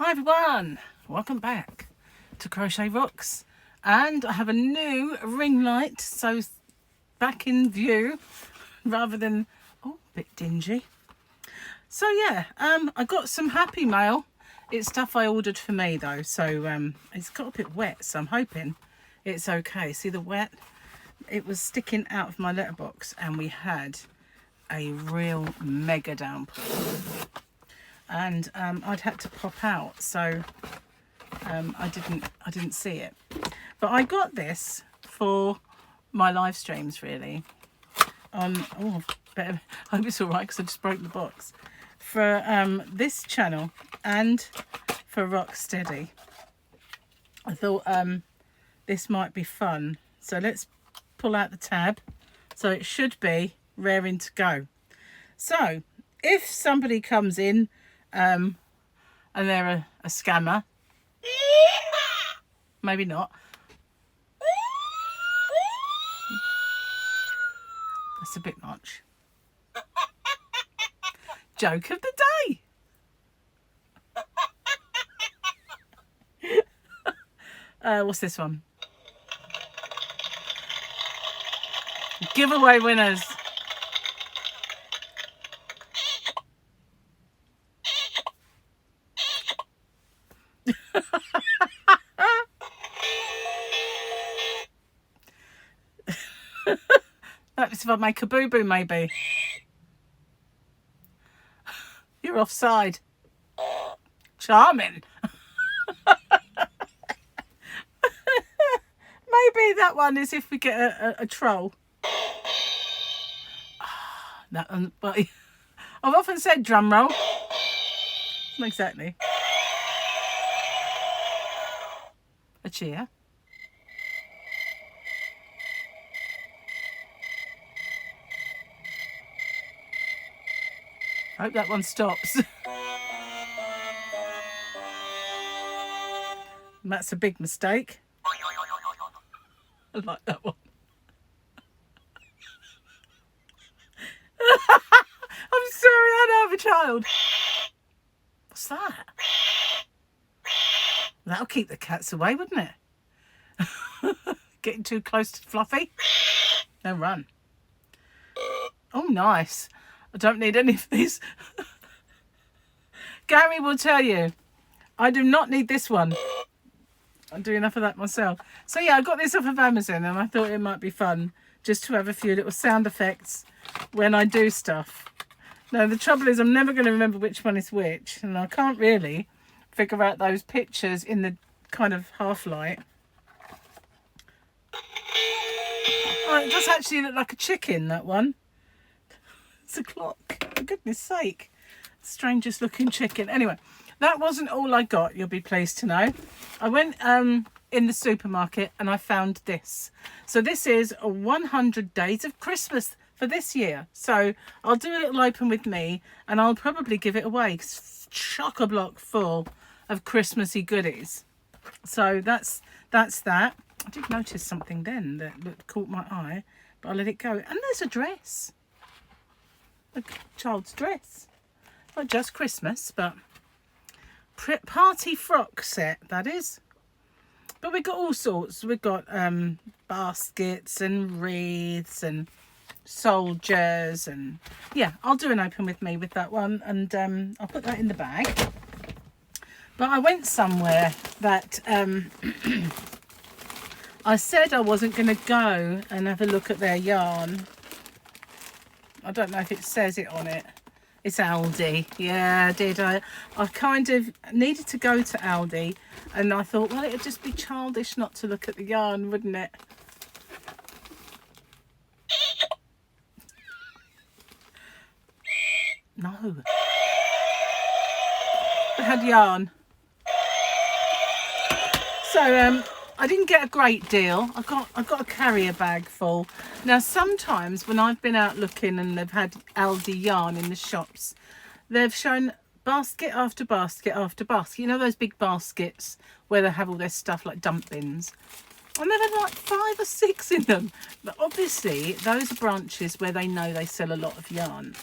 Hi everyone, welcome back to CrochetRocks, and I have a new ring light, so back in view rather than, oh, a bit dingy. So yeah, I got some happy mail. It's stuff I ordered for me though, so it's got a bit wet, so I'm hoping it's okay. See the wet? It was sticking out of my letterbox and we had a real mega downpour. And I'd had to pop out, so I didn't see it. But I got this for my live streams, really. Oh, better, I hope it's all right because I just broke the box. For this channel and for Rocksteady, I thought this might be fun. So let's pull out the tab. So it should be raring to go. So if somebody comes in and they're a scammer, maybe not. That's a bit much. Joke of the day. What's this one? Giveaway winners. That's if I make a boo-boo, maybe. You're offside. Charming. Maybe that one is if we get a troll. That one, but I've often said drum roll. Not exactly. A cheer. I hope that one stops. That's a big mistake. I like that one. I'm sorry, I don't have a child. What's that? That'll keep the cats away, wouldn't it? Getting too close to Fluffy? No, run. Oh, nice. I don't need any of these. Gary will tell you, I do not need this one. I do enough of that myself. So yeah, I got this off of Amazon and I thought it might be fun just to have a few little sound effects when I do stuff. Now the trouble is I'm never going to remember which one is which, and I can't really figure out those pictures in the kind of half light. Oh, it does actually look like a chicken, that one. It's a clock, for goodness sake. Strangest looking chicken. Anyway, that wasn't all I got, you'll be pleased to know. I went in the supermarket and I found this. So this is 100 Days of Christmas for this year. So I'll do a little open with me and I'll probably give it away. It's chock-a-block full of Christmassy goodies. So that's that. I did notice something then that caught my eye, but I let it go. And there's a dress. A child's dress. Not just Christmas, but party frock set, that is. But we've got all sorts. We've got baskets and wreaths and soldiers, and yeah, I'll do an open with me with that one, and I'll put that in the bag. But I went somewhere that I said I wasn't going to go and have a look at their yarn. I don't know if it says it on it. It's Aldi. Yeah, I did. I kind of needed to go to Aldi and I thought, well, it'd just be childish not to look at the yarn, wouldn't it? No. I had yarn. So I didn't get a great deal. I got a carrier bag full. Now sometimes when I've been out looking and they've had Aldi yarn in the shops, they've shown basket after basket after basket. You know those big baskets where they have all their stuff like dump bins? And they've had like 5 or 6 in them. But obviously those are branches where they know they sell a lot of yarn.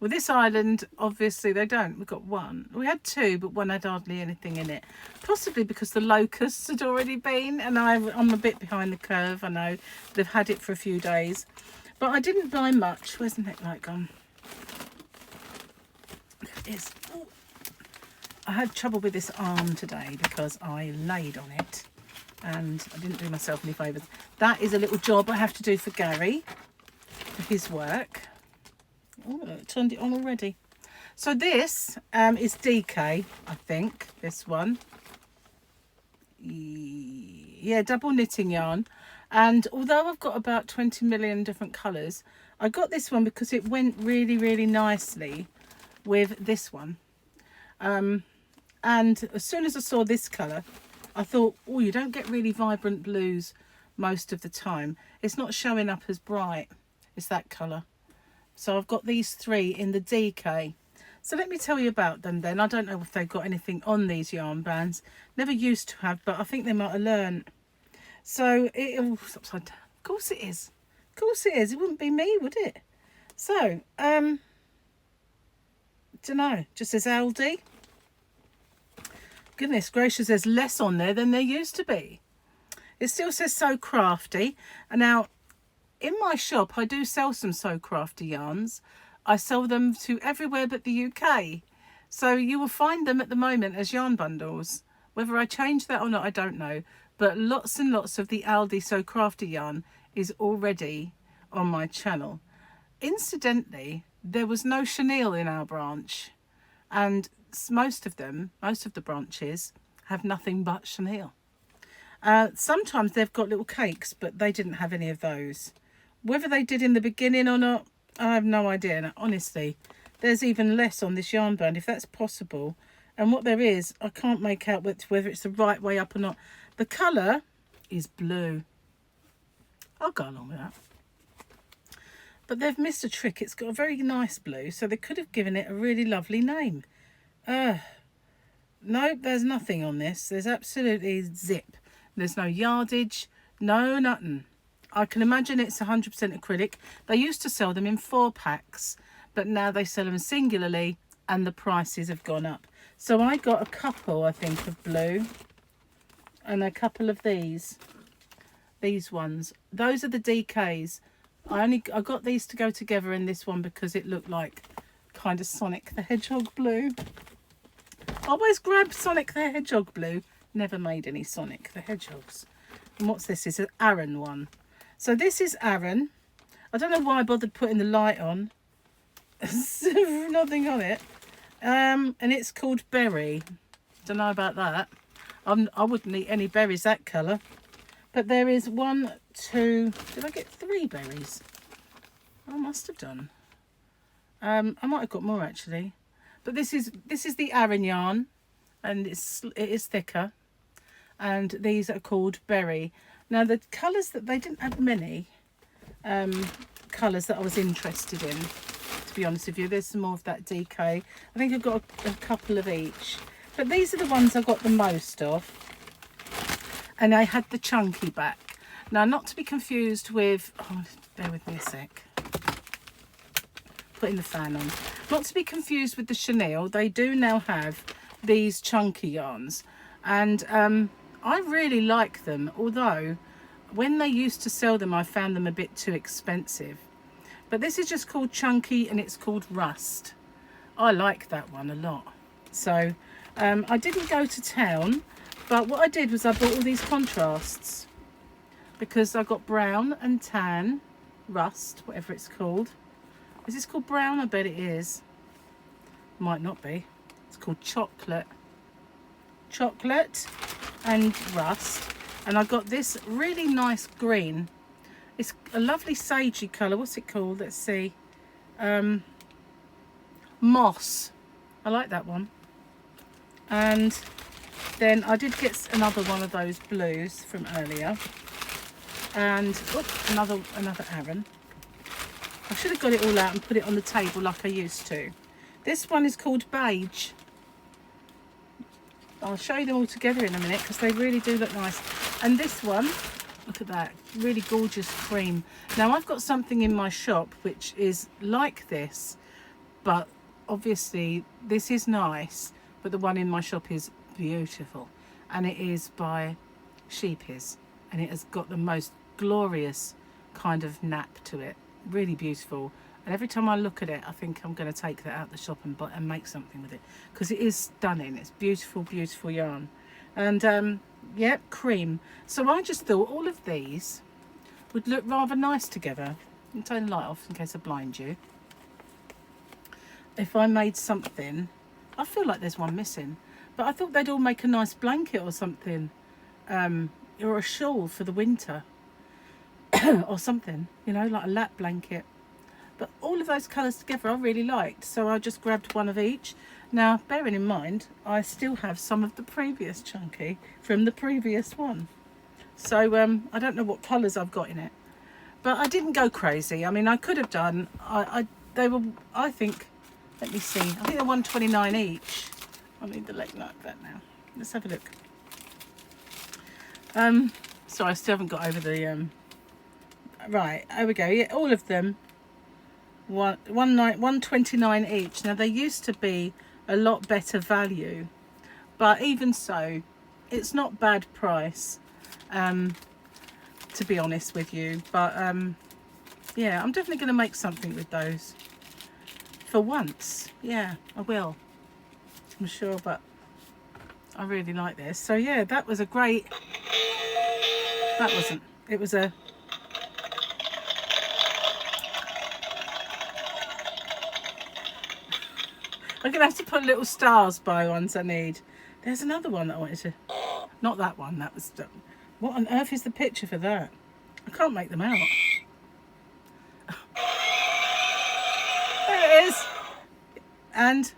Well, this island, obviously, they don't. We've got one. We had two, but one had hardly anything in it. Possibly because the locusts had already been, and I'm a bit behind the curve. I know they've had it for a few days. But I didn't buy much. Where's the neck light gone? There it is. Ooh. I had trouble with this arm today because I laid on it and I didn't do myself any favours. That is a little job I have to do for Gary, for his work. Oh, I turned it on already. So this is DK, I think, this one. Yeah, double knitting yarn. And although I've got about 20 million different colours, I got this one because it went really, really nicely with this one. And as soon as I saw this colour, I thought, oh, you don't get really vibrant blues most of the time. It's not showing up as bright. It's that colour. So I've got these three in the DK. So let me tell you about them then. I don't know if they've got anything on these yarn bands. Never used to have, but I think they might have learned. So, it's upside down. Of course it is. Of course it is. It wouldn't be me, would it? So, don't know. Just says Aldi. Goodness gracious, there's less on there than there used to be. It still says So Crafty. And now, in my shop, I do sell some So Crafty yarns. I sell them to everywhere but the UK. So you will find them at the moment as yarn bundles. Whether I change that or not, I don't know. But lots and lots of the Aldi So Crafty yarn is already on my channel. Incidentally, there was no chenille in our branch. And most of the branches, have nothing but chenille. Sometimes they've got little cakes, but they didn't have any of those. Whether they did in the beginning or not, I have no idea. Now, honestly, there's even less on this yarn band, if that's possible. And what there is, I can't make out whether it's the right way up or not. The colour is blue. I'll go along with that. But they've missed a trick. It's got a very nice blue, so they could have given it a really lovely name. No, there's nothing on this. There's absolutely zip. There's no yardage, no nothing. I can imagine it's 100% acrylic. They used to sell them in 4 packs, but now they sell them singularly and the prices have gone up. So I got a couple, I think, of blue and a couple of these ones. Those are the DKs. I got these to go together in this one because it looked like kind of Sonic the Hedgehog blue. Always grab Sonic the Hedgehog blue. Never made any Sonic the Hedgehogs. And what's this? It's an Aran one. So this is Aran. I don't know why I bothered putting the light on. Nothing on it. And it's called Berry. Don't know about that. I wouldn't eat any berries that colour. But there is 1, 2... Did I get 3 berries? I must have done. I might have got more actually. But this is the Aran yarn. And it is thicker. And these are called Berry. Now the colours that they didn't have many colours that I was interested in, to be honest with you. There's some more of that DK. I think I've got a couple of each. But these are the ones I got the most of. And I had the chunky back. Now not to be confused with, oh, bear with me a sec. Putting the fan on. Not to be confused with the chenille. They do now have these chunky yarns. And I really like them, although when they used to sell them, I found them a bit too expensive. But this is just called Chunky and it's called Rust. I like that one a lot. So I didn't go to town, but what I did was I bought all these contrasts because I got brown and tan, rust, whatever it's called. Is this called brown? I bet it is. Might not be. It's called chocolate. Chocolate and rust. And I got this really nice green. It's a lovely sagey colour. What's it called? Let's see. Moss. I like that one. And then I did get another one of those blues from earlier. And another Aran. I should have got it all out and put it on the table like I used to. This one is called Beige. I'll show you them all together in a minute because they really do look nice. And this one, look at that, really gorgeous cream. Now I've got something in my shop which is like this, but obviously this is nice, but the one in my shop is beautiful, and it is by Sheepies, and it has got the most glorious kind of nap to it, really beautiful. And every time I look at it, I think I'm going to take that out the shop and make something with it, because it is stunning. It's beautiful, beautiful yarn. And yep, cream. So I just thought all of these would look rather nice together. I'll turn the light off in case I blind you. If I made something, I feel like there's one missing, but I thought they'd all make a nice blanket or something, or a shawl for the winter or something, you know, like a lap blanket. But all of those colours together I really liked, so I just grabbed one of each. Now, bearing in mind, I still have some of the previous chunky from the previous one. So I don't know what colours I've got in it. But I didn't go crazy. I mean, I could have done, they were, I think, let me see, I think they're $1.29 each. I need the leg like that now. Let's have a look. Sorry, I still haven't got over the, right, there we go. Yeah, all of them. $1.29 each. Now they used to be a lot better value, but even so, it's not bad price, to be honest with you. But yeah, I'm definitely going to make something with those for once. Yeah, I will, I'm sure. But I really like this. So yeah, that was a great, that wasn't, it was a, I'm going to have to put little stars by ones I need. There's another one that I wanted to... Not that one. That was... What on earth is the picture for that? I can't make them out. There it is. And...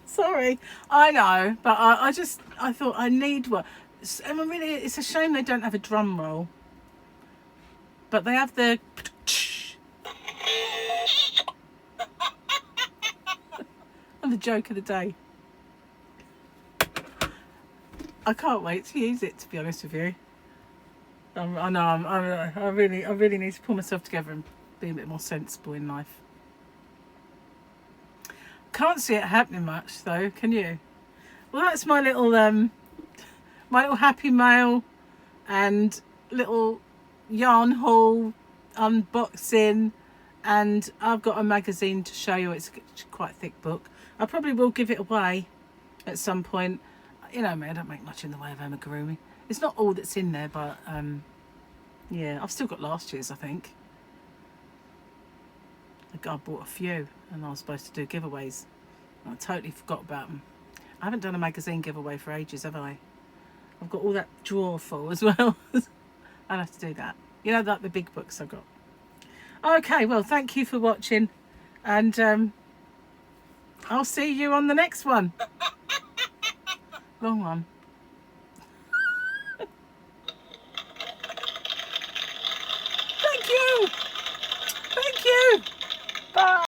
Sorry. I know. But I thought I need one. And really, it's a shame they don't have a drum roll, but they have the and the joke of the day. I can't wait to use it, to be honest with you. I know I really need to pull myself together and be a bit more sensible in life. Can't see it happening much though, can you? Well, that's my little happy mail and little yarn haul unboxing, and I've got a magazine to show you. It's quite a thick book. I probably will give it away at some point. You know me, I don't make much in the way of amigurumi. It's not all that's in there, but yeah, I've still got last year's, I think. I bought a few and I was supposed to do giveaways. I totally forgot about them. I haven't done a magazine giveaway for ages, have I? I've got all that drawer full as well. I'll have to do that. You know, like the big books I've got. Okay, well, thank you for watching. And I'll see you on the next one. Long one.